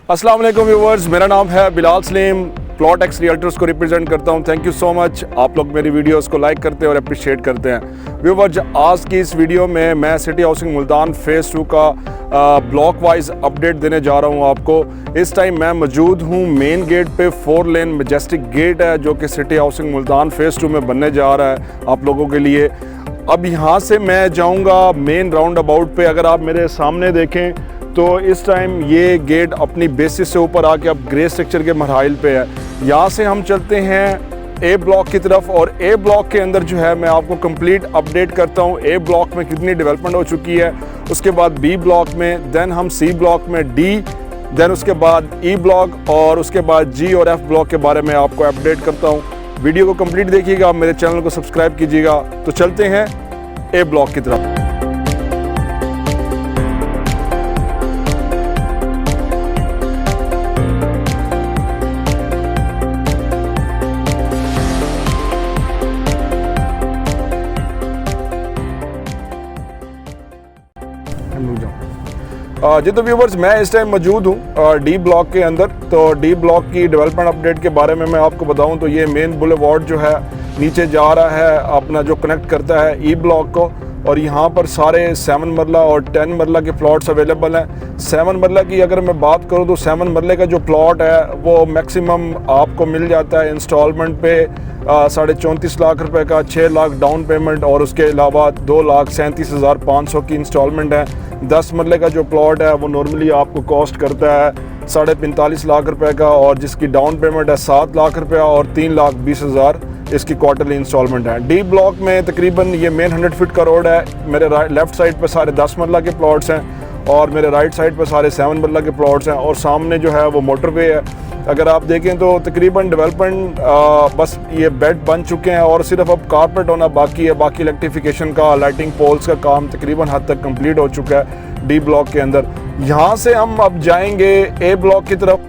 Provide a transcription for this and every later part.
अस्सलाम वालेकुम व्यूवर्स, मेरा नाम है Bilal Salim, plot x realtors को रिप्रेजेंट करता हूं। थैंक यू सो मच, आप लोग मेरी वीडियोस को लाइक करते हैं और अप्रिशिएट करते हैं। व्यूवर्स, आज की इस वीडियो में मैं सिटी हाउसिंग मुल्तान फ़ेज़ 2 का ब्लॉक वाइज अपडेट देने जा रहा हूं आपको। इस टाइम मैं मौजूद हूं मेन गेट पे। 4 लेन मैजेस्टिक गेट है जो कि सिटी हाउसिंग मुल्तान फ़ेज़ 2 में बनने जा रहा है आप लोगों के लिए। अब यहाँ से मैं जाऊँगा मेन राउंड अबाउट पे। अगर आप मेरे सामने देखें तो इस टाइम ये गेट अपनी बेसिस से ऊपर आके अब ग्रे स्ट्रक्चर के मरहाइल पे है। यहाँ से हम चलते हैं ए ब्लॉक की तरफ और ए ब्लॉक के अंदर जो है मैं आपको कंप्लीट अपडेट करता हूँ ए ब्लॉक में कितनी डेवलपमेंट हो चुकी है, उसके बाद बी ब्लॉक में, देन हम सी ब्लॉक में, डी, देन उसके बाद ई ब्लॉक और उसके बाद जी और एफ ब्लॉक के बारे में आपको अपडेट करता हूँ। वीडियो को कंप्लीट देखिएगा, मेरे चैनल को सब्सक्राइब कीजिएगा। तो चलते हैं ए ब्लॉक की तरफ। जी तो व्यूवर्स, मैं इस टाइम मौजूद हूँ डी ब्लॉक के अंदर। तो डी ब्लॉक की डेवलपमेंट अपडेट के बारे में मैं आपको बताऊँ तो ये मेन बुलेवार्ड जो है नीचे जा रहा है अपना, जो कनेक्ट करता है ई ब्लॉक को। और यहाँ पर सारे 7 मरला और 10 मरला के प्लॉट्स अवेलेबल हैं। 7 मरला की अगर मैं बात करूँ तो 7 मरले का जो प्लॉट है वो मैक्सिमम आपको मिल जाता है इंस्टॉलमेंट पे 34.5 लाख रुपए का, 6 लाख डाउन पेमेंट और उसके अलावा 2,37,500 की इंस्टॉलमेंट है। 10 मरले का जो प्लॉट है वो नॉर्मली आपको कॉस्ट करता है 45.5 लाख रुपए का और जिसकी डाउन पेमेंट है 7 लाख रुपया और 3,20,000 इसकी क्वार्टरली इंस्टॉलमेंट है। डी ब्लॉक में तकरीबन ये मेन 100 फीट का रोड है। मेरे लेफ़्ट साइड पे सारे 10 मरला के प्लॉट्स हैं और मेरे राइट साइड पे सारे 7 मरला के प्लॉट्स हैं और सामने जो है वो मोटरवे है। अगर आप देखें तो तकरीबन डेवलपमेंट बस ये बेड बन चुके हैं और सिर्फ अब कारपेट होना बाकी है। बाकी इलेक्ट्रिफिकेशन का, लाइटिंग पोल्स का काम तकरीबन हद तक कंप्लीट हो चुका है डी ब्लॉक के अंदर। यहाँ से हम अब जाएंगे ए ब्लॉक की तरफ।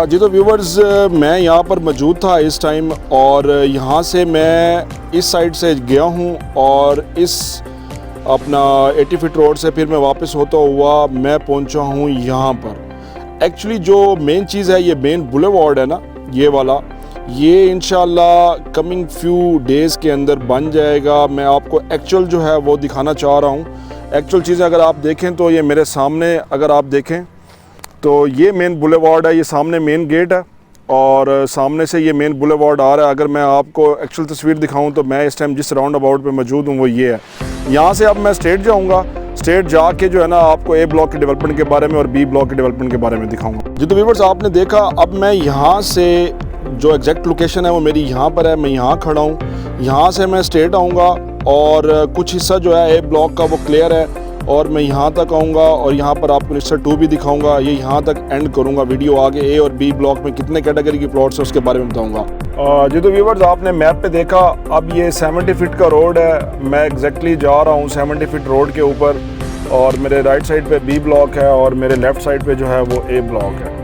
जी तो व्यूवर्स, मैं यहाँ पर मौजूद था इस टाइम और यहाँ से मैं इस साइड से गया हूँ और इस अपना 80 फीट रोड से फिर मैं वापस होता हुआ मैं पहुँचा हूँ यहाँ पर। एक्चुअली जो मेन चीज़ है, ये मेन बुलेवार्ड है ना, ये वाला, ये इंशाल्लाह कमिंग फ्यू डेज़ के अंदर बन जाएगा। मैं आपको एक्चुअल जो है वो दिखाना चाह रहा हूँ। एक्चुअल चीज़ें अगर आप देखें तो ये मेरे सामने, अगर आप देखें तो ये मेन बुलेवार्ड है, ये सामने मेन गेट है और सामने से ये मेन बुलेवार्ड आ रहा है। अगर मैं आपको एक्चुअल तस्वीर दिखाऊं तो मैं इस टाइम जिस राउंड अबाउट पे मौजूद हूँ वो ये है। यहाँ से अब मैं स्ट्रेट जाऊँगा, स्ट्रेट जाके जो है ना आपको ए ब्लॉक के डेवलपमेंट के बारे में और बी ब्लॉक के डेवलपमेंट के बारे में दिखाऊँगा। जी तो व्यूअर्स, आपने देखा अब मैं यहाँ से जो एग्जैक्ट लोकेशन है वो मेरी यहाँ पर है, मैं यहाँ खड़ा हूँ। यहाँ से मैं स्ट्रेट आऊँगा और कुछ हिस्सा जो है ए ब्लॉक का वो क्लियर है और मैं यहाँ तक आऊँगा और यहाँ पर आपको लिस्टर 2 भी दिखाऊंगा। ये यहाँ तक एंड करूँगा वीडियो। आगे ए और बी ब्लॉक में कितने कैटेगरी की प्लॉट्स है उसके बारे में बताऊँगा। जी तो व्यूवर्स, आपने मैप पे देखा अब ये 70 फीट का रोड है। मैं एग्जैक्टली जा रहा हूँ 70 फीट रोड के ऊपर और मेरे राइट साइड पे बी ब्लॉक है और मेरे लेफ़्ट साइड पे जो है वो ए ब्लॉक है।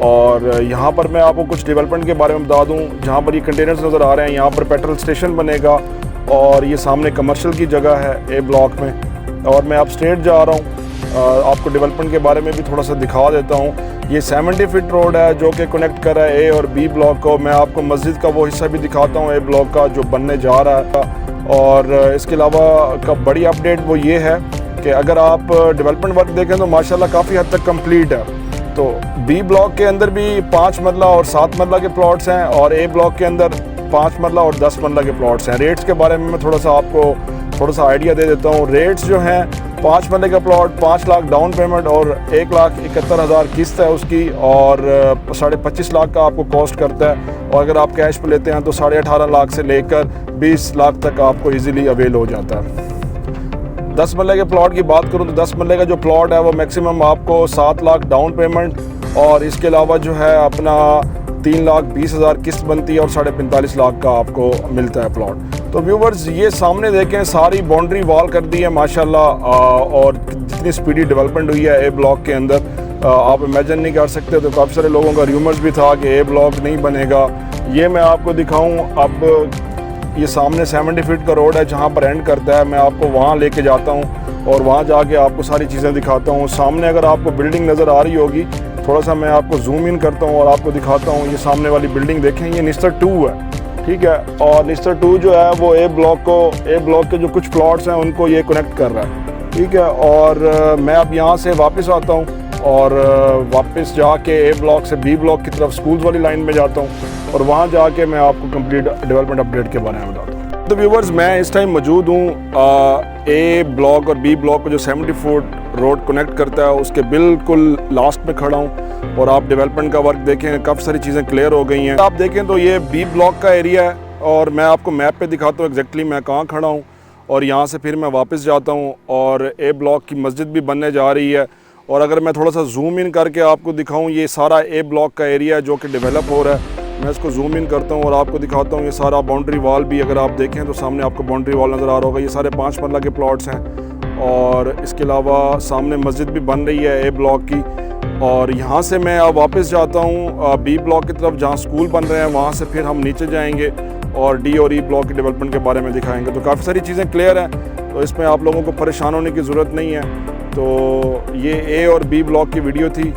और यहाँ पर मैं आपको कुछ डेवलपमेंट के बारे में बता दूँ। जहाँ पर ये कंटेनर्स नज़र आ रहे हैं, यहाँ पर पेट्रोल स्टेशन बनेगा और ये सामने कमर्शियल की जगह है ए ब्लॉक में। और मैं अब स्ट्रेट जा रहा हूँ, आपको डेवलपमेंट के बारे में भी थोड़ा सा दिखा देता हूँ। ये 70 फीट रोड है जो कि कनेक्ट कर रहा है ए और बी ब्लॉक को। मैं आपको मस्जिद का वो हिस्सा भी दिखाता हूँ ए ब्लॉक का जो बनने जा रहा है। और इसके अलावा का बड़ी अपडेट वो ये है कि अगर आप डेवलपमेंट वर्क देखें तो माशाल्लाह काफ़ी हद तक कंप्लीट है। तो बी ब्लॉक के अंदर भी 5 मरला और 7 मरला के प्लॉट्स हैं और ए ब्लॉक के अंदर 5 मरला और 10 मरला के प्लॉट्स हैं। रेट्स के बारे में मैं थोड़ा सा आपको थोड़ा सा आइडिया दे देता हूँ। रेट्स जो हैं 5 मरले का प्लॉट 5 लाख डाउन पेमेंट और 1,71,000 किस्त है उसकी और 25.5 लाख का आपको कॉस्ट करता है। और अगर आप कैश पे लेते हैं तो 18.5 लाख से लेकर 20 लाख तक आपको इजीली अवेल हो जाता है। 10 मरले के प्लॉट की बात करूँ तो 10 मरले का जो प्लॉट है वो मैक्सिमम आपको 7 लाख डाउन पेमेंट और इसके अलावा जो है अपना 3,20,000 किस्त बनती है और 45.5 लाख का आपको मिलता है प्लॉट। तो व्यूवर्स, ये सामने देखें सारी बाउंड्री वॉल कर दी है माशाल्लाह और जितनी स्पीडी डेवलपमेंट हुई है ए ब्लॉक के अंदर आप इमेजिन नहीं कर सकते। तो काफ़ी सारे लोगों का र्यूमर्स भी था कि ए ब्लॉक नहीं बनेगा। ये मैं आपको दिखाऊं, अब ये सामने 70 फीट का रोड है जहाँ पर एंड करता है। मैं आपको वहाँ लेके जाता हूँ और वहाँ जाके आपको सारी चीज़ें दिखाता हूँ। सामने अगर आपको बिल्डिंग नज़र आ रही होगी थोड़ा सा मैं आपको जूम इन करता हूँ और आपको दिखाता हूँ। ये सामने वाली बिल्डिंग देखें, ये निस्टर 2 है, ठीक है। और निस्टर 2 जो है वो ए ब्लॉक के जो कुछ प्लॉट्स हैं उनको ये कनेक्ट कर रहा है, ठीक है। और मैं अब यहाँ से वापस आता हूँ और वापस जाके ए ब्लॉक से बी ब्लॉक की तरफ स्कूल्स वाली लाइन में जाता हूँ और वहाँ जाके मैं आपको कंप्लीट डेवलपमेंट अपडेट के बारे में बताता हूँ। तो व्यूवर्स, मैं इस टाइम मौजूद हूँ ए ब्लॉक और बी ब्लॉक को जो 70 फुट रोड कनेक्ट करता है उसके बिल्कुल लास्ट में खड़ा हूँ। और आप डेवलपमेंट का वर्क देखें, काफ़ी सारी चीज़ें क्लियर हो गई हैं। आप देखें तो ये बी ब्लॉक का एरिया है और मैं आपको मैप पे दिखाता हूँ एग्जैक्टली मैं कहाँ खड़ा हूँ। और यहाँ से फिर मैं वापस जाता हूँ और ए ब्लॉक की मस्जिद भी बनने जा रही है। और अगर मैं थोड़ा सा जूम इन करके आपको दिखाऊँ, ये सारा ए ब्लॉक का एरिया है जो कि डेवलप हो रहा है। मैं इसको जूम इन करता हूँ और आपको दिखाता हूँ। ये सारा बाउंड्री वॉल भी अगर आप देखें तो सामने आपको बाउंड्री वॉल नज़र आ रहा होगा। ये सारे 5 मरला के प्लॉट्स हैं और इसके अलावा सामने मस्जिद भी बन रही है ए ब्लॉक की। और यहाँ से मैं अब वापस जाता हूँ बी ब्लॉक की तरफ जहाँ स्कूल बन रहे हैं। वहाँ से फिर हम नीचे जाएंगे और डी और ई ब्लॉक के डेवलपमेंट के बारे में दिखाएंगे। तो काफ़ी सारी चीज़ें क्लियर हैं, तो इसमें आप लोगों को परेशान होने की ज़रूरत नहीं है। तो ये ए और बी ब्लॉक की वीडियो थी।